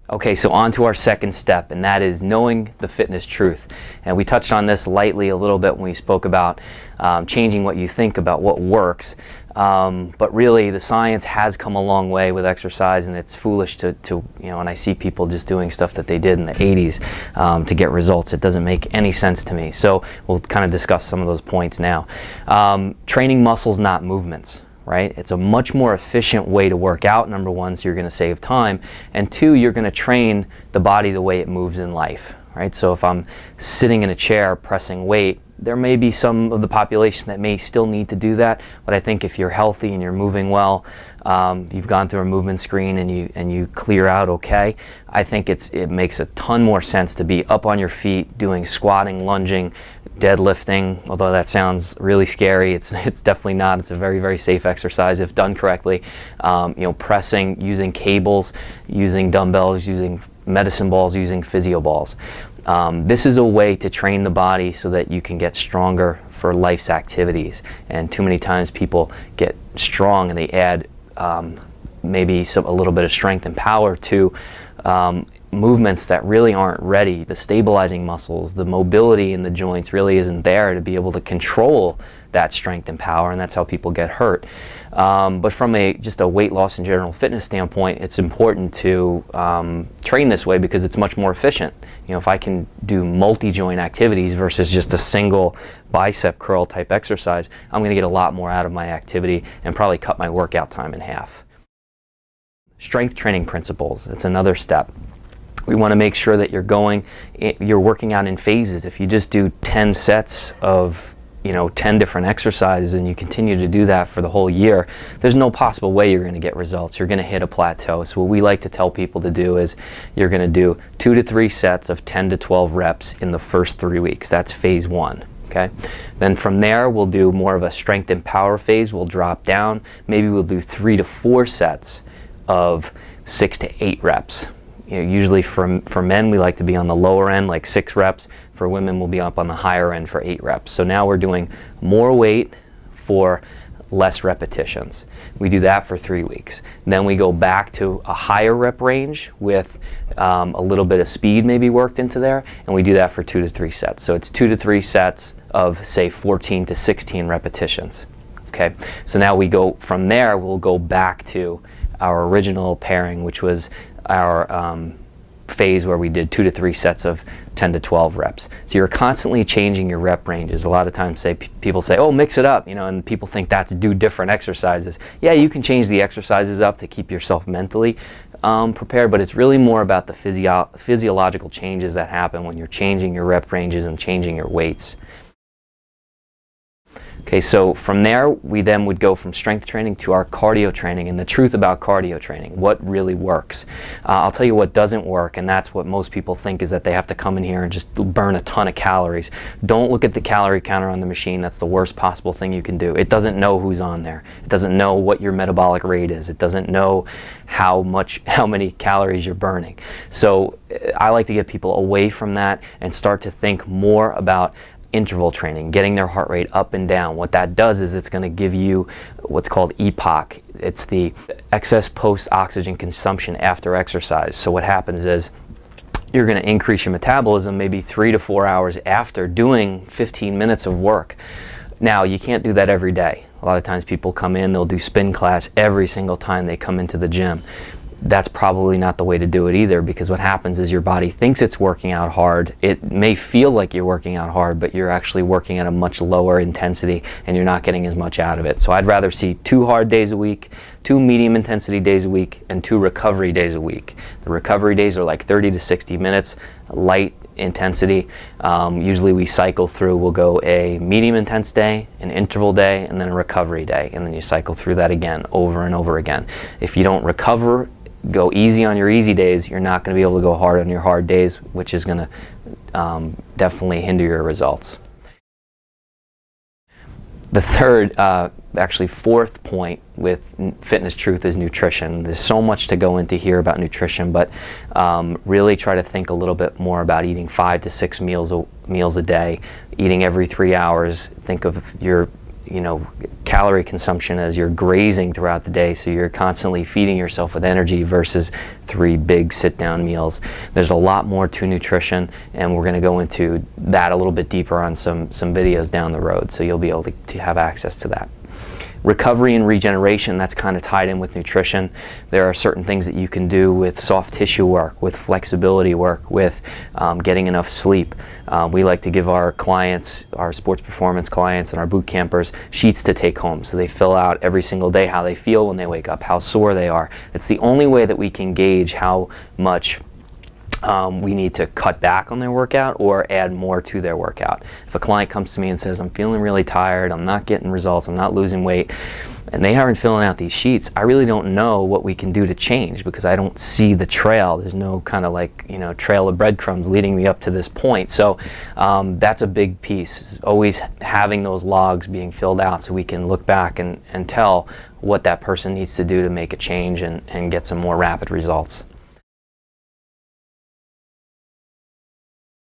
Okay, so on to our second step, and that is knowing the fitness truth. And we touched on this lightly a little bit when we spoke about changing what you think about what works. But really, the science has come a long way with exercise, and it's foolish to and I see people just doing stuff that they did in the 80s to get results. It doesn't make any sense to me. So we'll kind of discuss some of those points now. Training muscles, not movements. Right? It's a much more efficient way to work out, number one, so you're going to save time, and two, you're going to train the body the way it moves in life. Right? So if I'm sitting in a chair pressing weight, there may be some of the population that may still need to do that, but I think if you're healthy and you're moving well, you've gone through a movement screen and you clear out okay, I think it makes a ton more sense to be up on your feet doing squatting, lunging, deadlifting. Although that sounds really scary, it's definitely not. It's a very, very safe exercise if done correctly. Pressing, using cables, using dumbbells, using medicine balls, using physio balls. This is a way to train the body so that you can get stronger for life's activities. And too many times people get strong and they add maybe a little bit of strength and power to movements that really aren't ready. The stabilizing muscles, the mobility in the joints really isn't there to be able to control that strength and power, and that's how people get hurt. But from just a weight loss and general fitness standpoint, it's important to train this way because it's much more efficient. If I can do multi-joint activities versus just a single bicep curl type exercise, I'm going to get a lot more out of my activity and probably cut my workout time in half. Strength training principles, that's another step. We want to make sure that you're working out in phases. If you just do 10 sets of 10 different exercises and you continue to do that for the whole year, there's no possible way you're going to get results. You're going to hit a plateau. So what we like to tell people to do is you're going to do 2 to 3 sets of 10 to 12 reps in the first 3 weeks. That's phase 1. Okay. Then from there, we'll do more of a strength and power phase. We'll drop down. Maybe we'll do 3 to 4 sets of 6 to 8 reps. Usually for men, we like to be on the lower end, like 6 reps. For women, we'll be up on the higher end for 8 reps. So now we're doing more weight for less repetitions. We do that for 3 weeks. Then we go back to a higher rep range with a little bit of speed maybe worked into there, and we do that for 2 to 3 sets. So it's 2 to 3 sets of, say, 14 to 16 repetitions. Okay, so now we go from there, we'll go back to our original pairing, which was our phase where we did 2 to 3 sets of 10 to 12 reps. So you're constantly changing your rep ranges. A lot of times people say, oh, mix it up, and people think that's do different exercises. Yeah, you can change the exercises up to keep yourself mentally prepared, but it's really more about the physiological changes that happen when you're changing your rep ranges and changing your weights. Okay, so from there, we then would go from strength training to our cardio training, and the truth about cardio training, what really works. I'll tell you what doesn't work, and that's what most people think, is that they have to come in here and just burn a ton of calories. Don't look at the calorie counter on the machine. That's the worst possible thing you can do. It doesn't know who's on there. It doesn't know what your metabolic rate is. It doesn't know how many calories you're burning. So I like to get people away from that and start to think more about interval training, getting their heart rate up and down. What that does is it's going to give you what's called EPOC. It's the excess post-oxygen consumption after exercise. So what happens is you're going to increase your metabolism maybe 3 to 4 hours after doing 15 minutes of work. Now, you can't do that every day. A lot of times people come in, they'll do spin class every single time they come into the gym. That's probably not the way to do it either, because what happens is your body thinks it's working out hard. It may feel like you're working out hard, but you're actually working at a much lower intensity and you're not getting as much out of it. So I'd rather see 2 hard days a week, 2 medium intensity days a week, and 2 recovery days a week. The recovery days are like 30 to 60 minutes, light intensity. Usually we cycle through, we'll go a medium intense day, an interval day, and then a recovery day, and then you cycle through that again over and over again. If you don't recover, go easy on your easy days, you're not going to be able to go hard on your hard days, which is going to definitely hinder your results. The third, actually fourth point with fitness truth is nutrition. There's so much to go into here about nutrition, but really try to think a little bit more about eating 5 to 6 meals a day, eating every 3 hours. Think of your calorie consumption as you're grazing throughout the day, so you're constantly feeding yourself with energy versus 3 big sit-down meals. There's a lot more to nutrition, and we're going to go into that a little bit deeper on some videos down the road, so you'll be able to have access to that. Recovery and regeneration, that's kind of tied in with nutrition. There are certain things that you can do with soft tissue work, with flexibility work, with getting enough sleep. We like to give our clients, our sports performance clients and our boot campers, sheets to take home. So they fill out every single day how they feel when they wake up, how sore they are. It's the only way that we can gauge how much we need to cut back on their workout or add more to their workout. If a client comes to me and says, I'm feeling really tired, I'm not getting results, I'm not losing weight, and they aren't filling out these sheets, I really don't know what we can do to change, because I don't see the trail. There's no kind of trail of breadcrumbs leading me up to this point. So that's a big piece, always having those logs being filled out so we can look back and tell what that person needs to do to make a change and get some more rapid results.